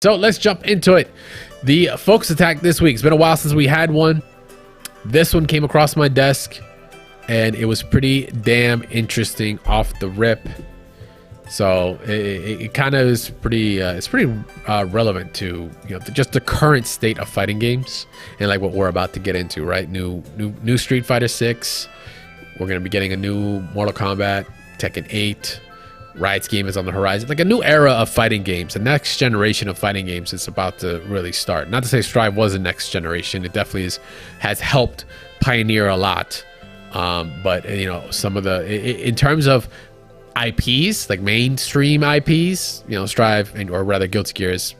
So let's jump into it. The Focus Attack this week. It's been a while since we had one. This one came across my desk, and it was pretty damn interesting off the rip. So it kind of is pretty. It's pretty relevant to just the current state of fighting games and like what we're about to get into. Right, new Street Fighter 6. We're gonna be getting a new Mortal Kombat, Tekken 8. Riot's game is on the horizon. Like a new era of fighting games. The next generation of fighting games is about to really start. Not to say Strive was the next generation. It definitely has helped pioneer a lot. But some of in terms of IPs, like mainstream IPs, Strive or rather Guilty Gear has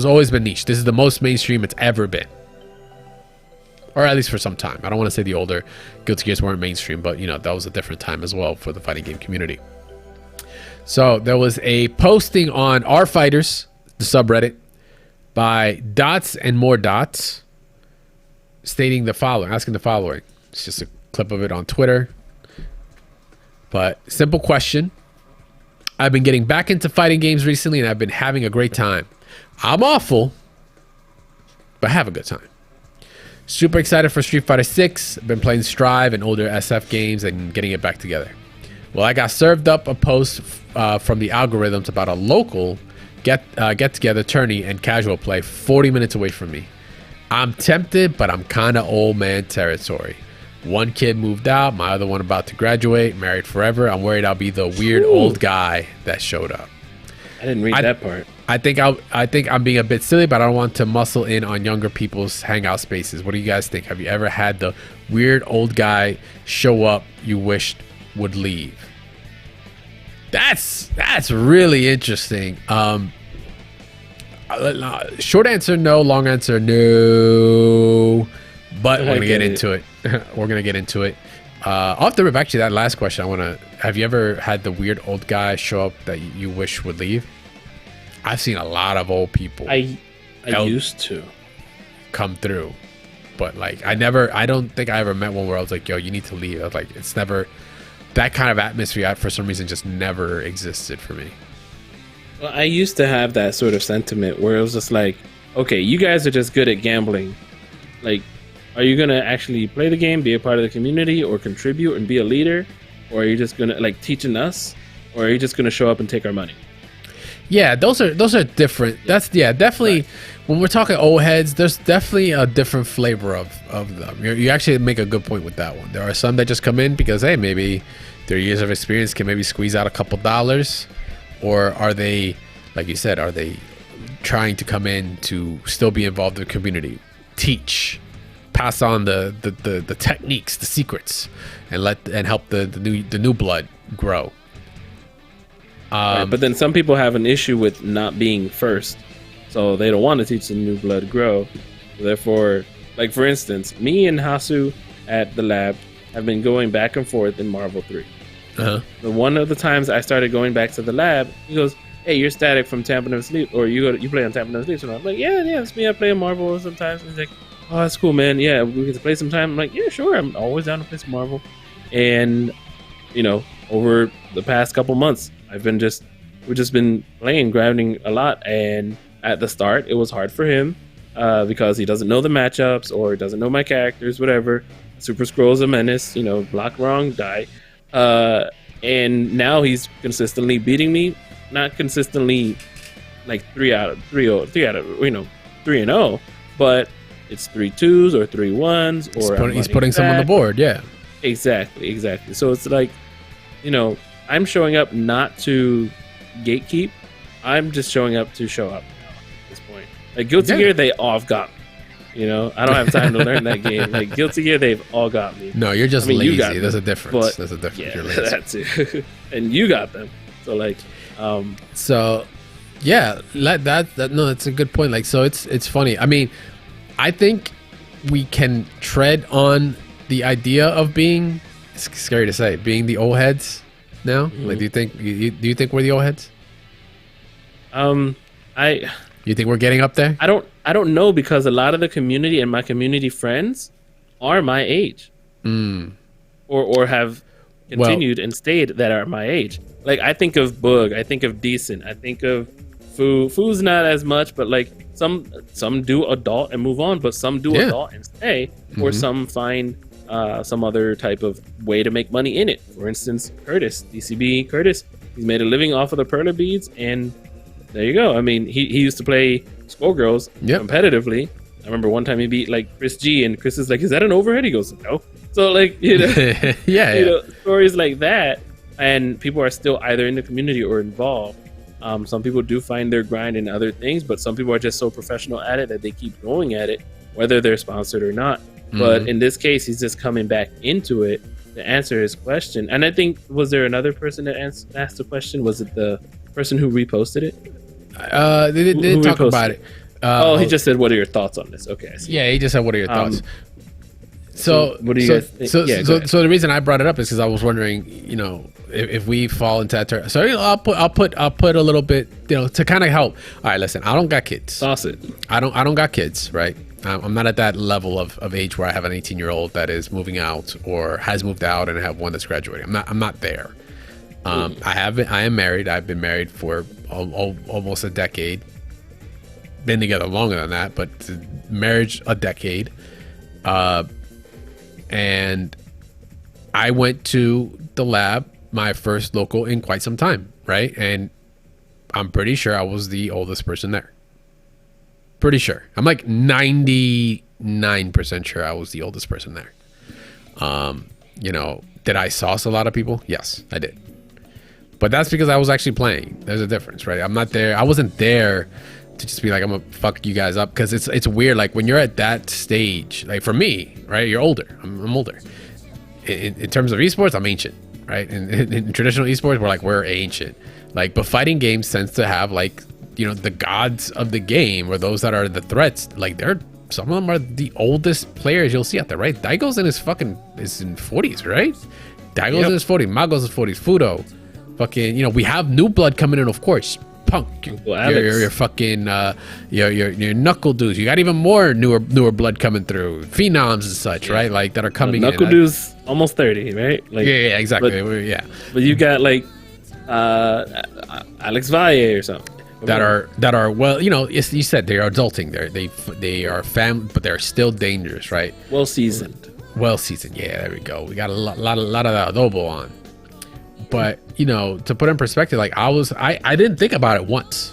always been niche. This is the most mainstream it's ever been. Or at least for some time. I don't want to say the older Guilty Gears weren't mainstream, but that was a different time as well for the fighting game community. So there was a posting on Our Fighters, the subreddit, by Dots and More Dots, asking the following. It's just a clip of it on Twitter. But simple question. I've been getting back into fighting games recently, and I've been having a great time. I'm awful, but have a good time. Super excited for Street Fighter 6. I've been playing Strive and older SF games and getting it back together. Well, I got served up a post from the algorithms about a local get-together tourney and casual play 40 minutes away from me. I'm tempted, but I'm kind of old man territory. One kid moved out, my other one about to graduate, married forever. I'm worried I'll be the weird old guy that showed up. I didn't read that part. I think I'm being a bit silly, but I don't want to muscle in on younger people's hangout spaces. What do you guys think? Have you ever had the weird old guy show up you wished would leave? That's really interesting. Short answer no, long answer no, but we're gonna get into it. We're gonna get into it. Off the rip, actually, that last question, have you ever had the weird old guy show up that you wish would leave? I've seen a lot of old people. I used to come through, but like I don't think I ever met one where I was like, yo, you need to leave. I was like, it's never that kind of atmosphere for some reason just never existed for me. Well, I used to have that sort of sentiment where it was just like, okay, you guys are just good at gambling. Like, are you gonna actually play the game, be a part of the community, or contribute and be a leader, or are you just gonna like teaching us, or are you just gonna show up and take our money? Yeah, those are different. That's definitely. Right. When we're talking old heads, there's definitely a different flavor of them. You actually make a good point with that one. There are some that just come in because, hey, maybe their years of experience can maybe squeeze out a couple dollars, or are they, like you said, are they trying to come in to still be involved in the community, teach, pass on the techniques, the secrets, and help the new blood grow. Right, but then some people have an issue with not being first, so they don't want to teach the new blood grow. Therefore, like for instance, me and Hasu at the lab have been going back and forth in Marvel 3. The one of the times I started going back to the lab, he goes, "Hey, you're Static from Tampa Never Sleep, or you play on Tampa Never Sleep." So I'm like, "Yeah, it's me. I play on Marvel sometimes." And he's like, "Oh, that's cool, man. Yeah, we get to play sometime." I'm like, "Yeah, sure. I'm always down to play some Marvel." And over the past couple months, we've just been playing, grinding a lot. And at the start, it was hard for him because he doesn't know the matchups or doesn't know my characters, whatever. Super Scroll's a menace, block wrong, die. And now he's consistently beating me, not consistently like 3 and 0, but it's 3 2s or 3 1s, or he's putting some on the board. Yeah, exactly. So it's like, I'm showing up not to gatekeep. I'm just showing up to show up now at this point. Like Guilty Gear, they all have got me. I don't have time to learn that game. Like Guilty Gear, they've all got me. No, you're just lazy. There's a difference. There's a difference. Yeah, you're lazy. That's it. And you got them. So like, so yeah, that's a good point. Like, so it's funny. I mean, I think we can tread on the idea of being, it's scary to say, being the old heads now. Mm-hmm. Like, do you think we're the old heads? You think we're getting up there? I don't know, because a lot of the community and my community friends are my age, or have continued and stayed that are my age. Like I think of Boog, I think of Decent, I think of Fu's not as much, but like some do adult and move on, but some do adult and stay, or some find some other type of way to make money in it. For instance, DCB Curtis, he's made a living off of the Perla beads, and there you go. I mean, he used to play Skullgirls competitively. I remember one time he beat like Chris G, and Chris is like, "Is that an overhead?" He goes, "No." So like, you know, stories like that, and people are still either in the community or involved. Some people do find their grind in other things, but some people are just so professional at it that they keep going at it, whether they're sponsored or not. But in this case, he's just coming back into it to answer his question. And I think, was there another person that asked the question? Was it the person who reposted it? They didn't talk about it. He just said, "What are your thoughts on this?" Okay, I see. Yeah, he just said, "What are your thoughts?" So what do you guys think? So the reason I brought it up is because I was wondering, you know, if we fall into that. So I'll put a little bit, you know, to kind of help. All right, listen, I don't got kids. Toss it. I don't got kids, right? I'm not at that level of age where I have an 18-year-old that is moving out or has moved out, and I have one that's graduating. I'm not there. I am married. I've been married for almost a decade. Been together longer than that, but marriage a decade. And I went to the lab, my first local in quite some time, right? And I'm pretty sure I was the oldest person there. Pretty sure. I'm like 99% sure I was the oldest person there. You know, did I sauce a lot of people? Yes, I did. But that's because I was actually playing. There's a difference, right? I'm not there. I wasn't there to just be like, I'm gonna fuck you guys up, because it's weird. Like when you're at that stage, like for me, right? You're older. I'm older. In terms of esports, I'm ancient, right? In traditional esports, we're ancient. Like, but fighting games tends to have, like, you know, the gods of the game, or those that are the threats. Like some of them are the oldest players you'll see out there, right? Daigo's in his 40s, right? Daigo's in his 40s. Mago's in his 40s. Fudo, fucking, you know, we have new blood coming in, of course. Punk, your fucking your knuckle dudes. You got even more newer blood coming through, phenoms and such, right? Like that are coming. Knuckle dudes almost 30, right? Like, yeah, exactly. But you got like Alex Valle or something that are well, you know, you said they are adulting. They are but they're still dangerous, right? Well seasoned. Yeah, there we go. We got a lot of that adobo on. But, you know, to put in perspective, like I didn't think about it once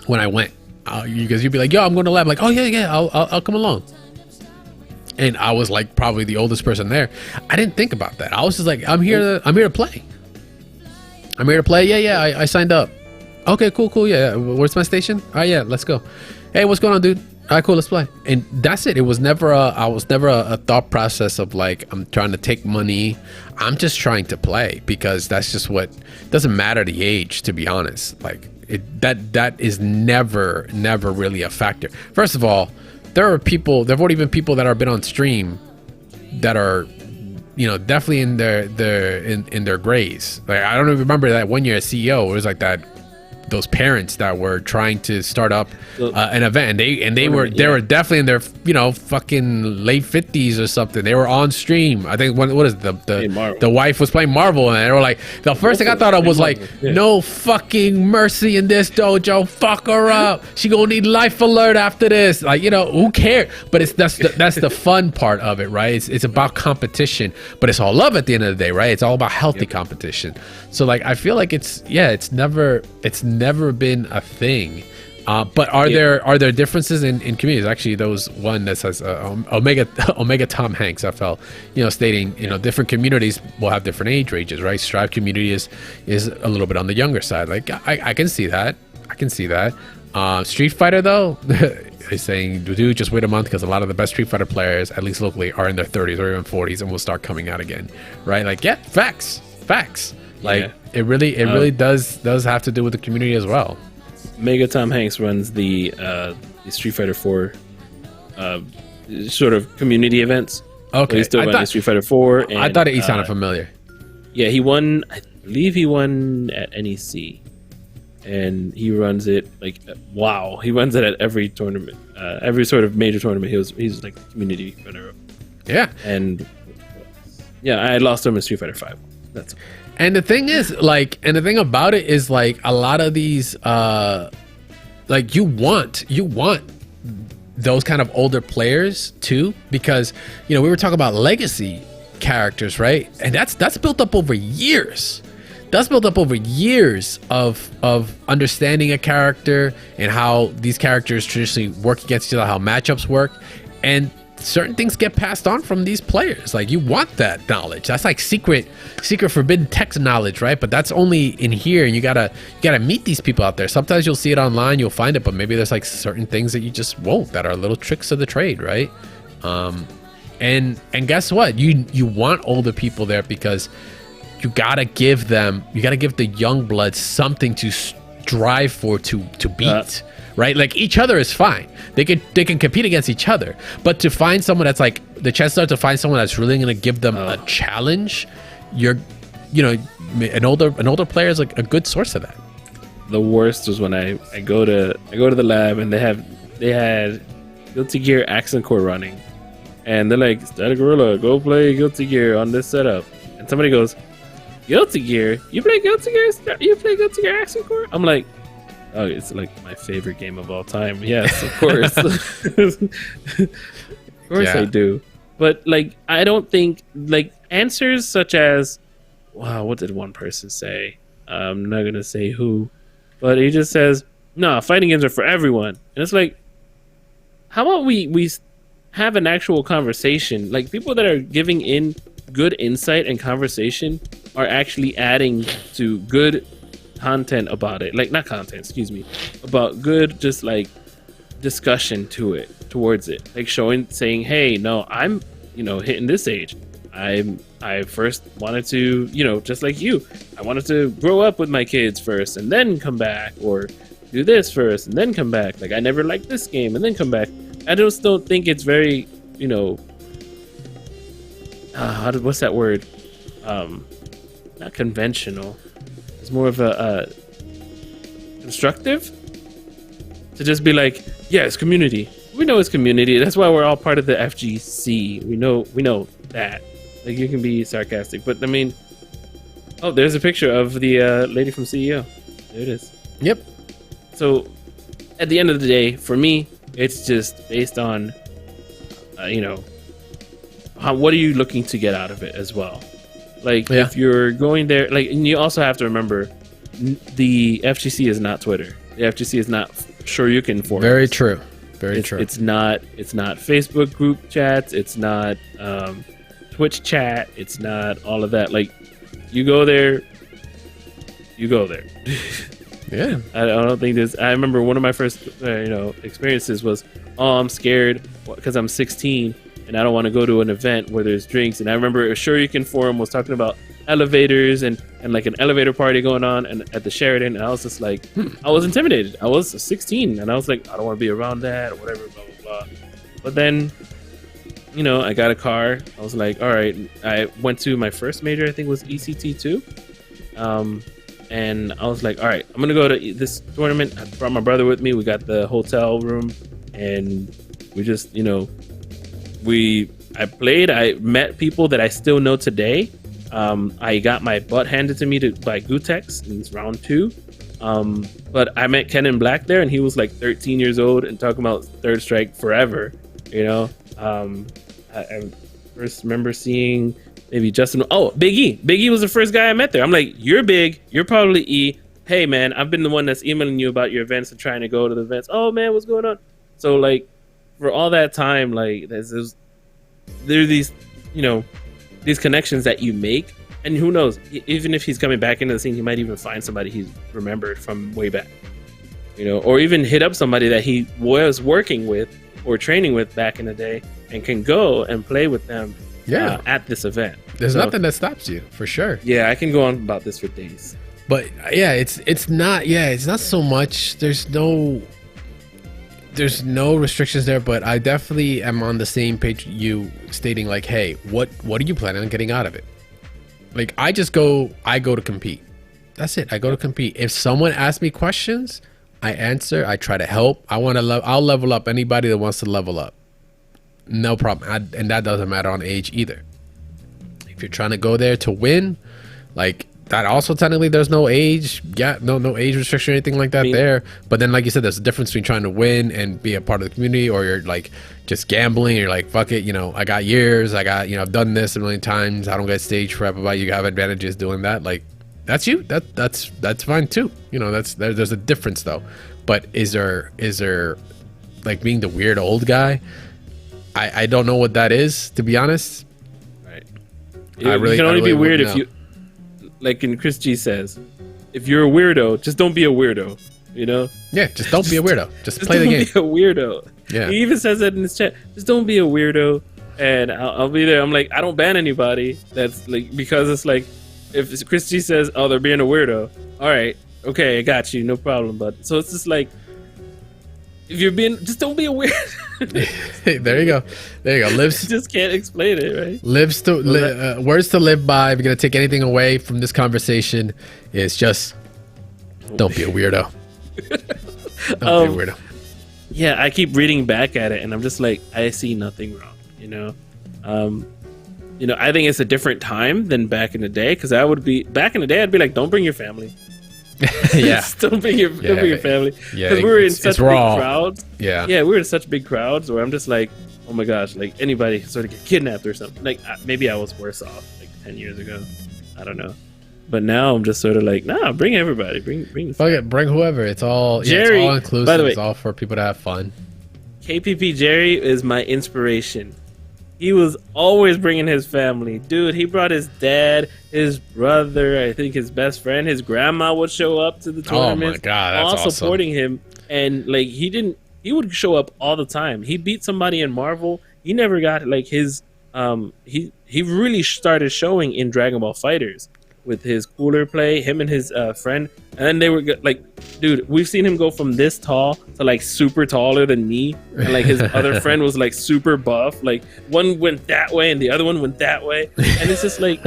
when I went, because you'd be like, "Yo, I'm going to lab." Like, "Oh yeah, I'll come along." And I was like probably the oldest person there. I didn't think about that. I was just like, I'm here to play. I'm here to play. Yeah. I signed up. Okay, cool. Yeah. Where's my station? Oh yeah, let's go. Hey, what's going on, dude? All right, cool, let's play. And that's it. It was never a thought process of like, I'm trying to take money. I'm just trying to play, because that's just what, doesn't matter the age, to be honest. Like that is never really a factor. First of all, there have already been people that have been on stream that are, you know, definitely in their grays. Like, I don't even remember that one year as CEO, it was like that, those parents that were trying to start up an event, and they were definitely in their, you know, fucking late 50s or something. They were on stream. I think what is the wife was playing Marvel, and they were like, the first thing I thought of was like, no fucking mercy in this dojo. Fuck her up. She gonna need life alert after this. Like, you know, who cares? But that's the fun part of it, right? It's about competition, but it's all love at the end of the day, right? It's all about healthy competition. So like, I feel like it's never been a thing. But are there differences in communities? Actually, those one that says Omega Tom Hanks, I felt, you know, stating, you know, different communities will have different age ranges, right? Strive community is a little bit on the younger side. Like I can see that. Street Fighter though, is saying, dude, just wait a month, because a lot of the best Street Fighter players, at least locally, are in their 30s or even 40s and will start coming out again, right? Like, yeah, facts. Like, it really does have to do with the community as well. Mega Tom Hanks runs the Street Fighter 4 sort of community events. Okay, so he's still running Street Fighter 4. And, I thought he sounded familiar. Yeah, he won. I believe he won at NEC, and he runs it like he runs it at every tournament, every sort of major tournament. He's like community runner. Yeah, and I lost him in Street Fighter 5. That's. And the thing is, like, and the thing about it is, like, a lot of these like you want those kind of older players too, because we were talking about legacy characters, right? And that's built up over years. That's built up over years of understanding a character and how these characters traditionally work against each other, how matchups work, and certain things get passed on from these players. Like, you want that knowledge. That's like secret forbidden text knowledge, right? But that's only in here, and you gotta meet these people out there. Sometimes you'll see it online, you'll find it, but maybe there's like certain things that you just won't, that are little tricks of the trade, right? And guess what? You want older people there, because you gotta give the young bloods something to strive for, to beat. Right? Like, each other is fine. They can compete against each other. But to find someone that's like, the chances are to find someone that's really going to give them a challenge, an older player is like a good source of that. The worst was when I go to the lab, and they had Guilty Gear Accent Core running. And they're like, Static Gorilla, go play Guilty Gear on this setup. And somebody goes, Guilty Gear? You play Guilty Gear Accent Core? I'm like, oh, it's like my favorite game of all time. Yes, of course. I do. But like, I don't think, like, answers such as, wow, what did one person say? I'm not gonna say who, but he just says, no, fighting games are for everyone. And it's like, how about we have an actual conversation? Like, people that are giving in good insight and conversation are actually adding to good content about it, like, not content, excuse me, about good, just like discussion towards it, like saying, hey, no, I'm hitting this age, I first wanted to, just like you, I wanted to grow up with my kids first and then come back, or do this first and then come back, like I never liked this game and then come back. I just don't think it's very, what's that word, not conventional. It's more of a constructive to just be like, yeah, it's community. We know it's community. That's why we're all part of the FGC. We know that. Like, you can be sarcastic, but I mean, oh, there's a picture of the lady from CEO. There it is. Yep. So at the end of the day, for me, it's just based on, what are you looking to get out of it as well? Like, if you're going there, like, and you also have to remember, the FGC is not Twitter. The FGC is not Shoryuken forums. Very true. Very true. It's not Facebook group chats. It's not Twitch chat. It's not all of that. Like, you go there. Yeah. I don't think this. I remember one of my first, experiences was, oh, I'm scared because I'm 16. And I don't want to go to an event where there's drinks. And I remember a Shoryuken forum was talking about elevators and like an elevator party going on and at the Sheraton. And I was just like, I was intimidated. I was 16 and I was like, I don't want to be around that or whatever, blah, blah, blah. But then, I got a car. I was like, all right. I went to my first major, I think was ECT2. And I was like, all right, I'm going to go to this tournament. I brought my brother with me. We got the hotel room and we just, I played. I met people that I still know today. I got my butt handed to me by Gutex in round 2. But I met Kennen Black there, and he was like 13 years old and talking about Third Strike forever. I first remember seeing maybe Justin. Oh, Big E. Big E was the first guy I met there. I'm like, you're big. You're probably E. Hey, man, I've been the one that's emailing you about your events and trying to go to the events. Oh, man, what's going on? So, like, for all that time, like, there are these, these connections that you make, and who knows, even if he's coming back into the scene, he might even find somebody he's remembered from way back, or even hit up somebody that he was working with or training with back in the day and can go and play with them at this event. There's nothing that stops you, for sure. Yeah, I can go on about this for days. But yeah, it's not so much. There's no restrictions there, but I definitely am on the same page you stating, like, hey, what are you planning on getting out of it? Like, I go to compete. That's it. I go to compete. If someone asks me questions, I answer. I try to help. I'll level up anybody that wants to level up. No problem. And that doesn't matter on age either. If you're trying to go there to win, like, that also technically there's no age, no age restriction or anything like that there. But then, like you said, there's a difference between trying to win and be a part of the community, or you're like just gambling. You're like, fuck it, I got years, I've done this a million times. I don't get stage fright about you have advantages doing that. Like, that's you. That's fine too. There's a difference though. But is there like being the weird old guy? I don't know what that is, to be honest. Right. You can only be weird if you, like in Chris G says, if you're a weirdo, just don't be a weirdo. Yeah, just don't be a weirdo. Just play the game. Don't be a weirdo. Yeah. He even says that in his chat. Just don't be a weirdo, and I'll be there. I'm like, I don't ban anybody. That's like, because it's like, if Chris G says, oh, they're being a weirdo. All right, okay, I got you, no problem. But so it's just like, if you're being, just don't be a weird. Hey, there you go. Lives just can't explain it, right? Words to live by. If you're gonna take anything away from this conversation, is just don't be a weirdo. Don't be a weirdo. Yeah, I keep reading back at it, and I'm just like, I see nothing wrong. I think it's a different time than back in the day, because back in the day, I'd be like, don't bring your family. Yeah. Don't bring your family. Yeah, because we were in such big crowds. Yeah. Yeah, we were in such big crowds where I'm just like, oh my gosh, like anybody can sort of get kidnapped or something. Like maybe I was worse off like 10 years ago. I don't know. But now I'm just sort of like, nah, bring everybody. Bring whoever. It's all Jerry, it's all inclusive. By the way, it's all for people to have fun. KPP Jerry is my inspiration. He was always bringing his family. Dude, he brought his dad, his brother, I think his best friend, his grandma would show up to the tournament. Oh my God, that's all awesome. Supporting him. And like, he would show up all the time. He beat somebody in Marvel. He never got like his, he really started showing in Dragon Ball FighterZ with his cooler play, him and his friend. And then they were like, dude, we've seen him go from this tall to like super taller than me. And like his other friend was like super buff. Like one went that way and the other one went that way. And it's just like,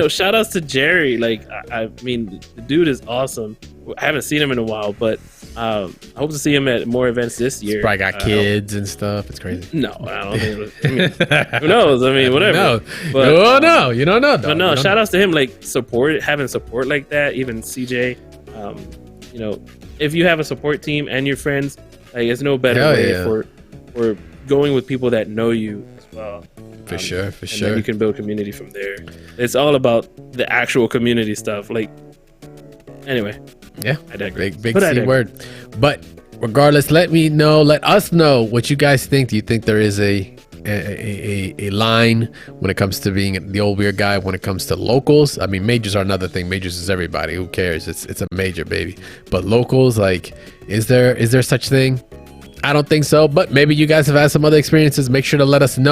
shout outs to Jerry. Like, I mean, the dude is awesome. I haven't seen him in a while, but I hope to see him at more events this year. He's probably got kids and stuff. It's crazy. No, I don't think who knows? I mean, whatever. No. But, no, you don't know. But no, shout outs to him, like having support like that. Even CJ, if you have a support team and your friends, like, it's no better way for going with people that know you as well. For sure. Then you can build community from there. It's all about the actual community stuff. Like, anyway. Yeah, I digress. Big C word. But regardless, let us know what you guys think. Do you think there is a line when it comes to being the old weird guy when it comes to locals? I mean, majors are another thing. Majors is everybody. Who cares? It's a major, baby. But locals, like, is there such thing? I don't think so, but maybe you guys have had some other experiences. Make sure to let us know.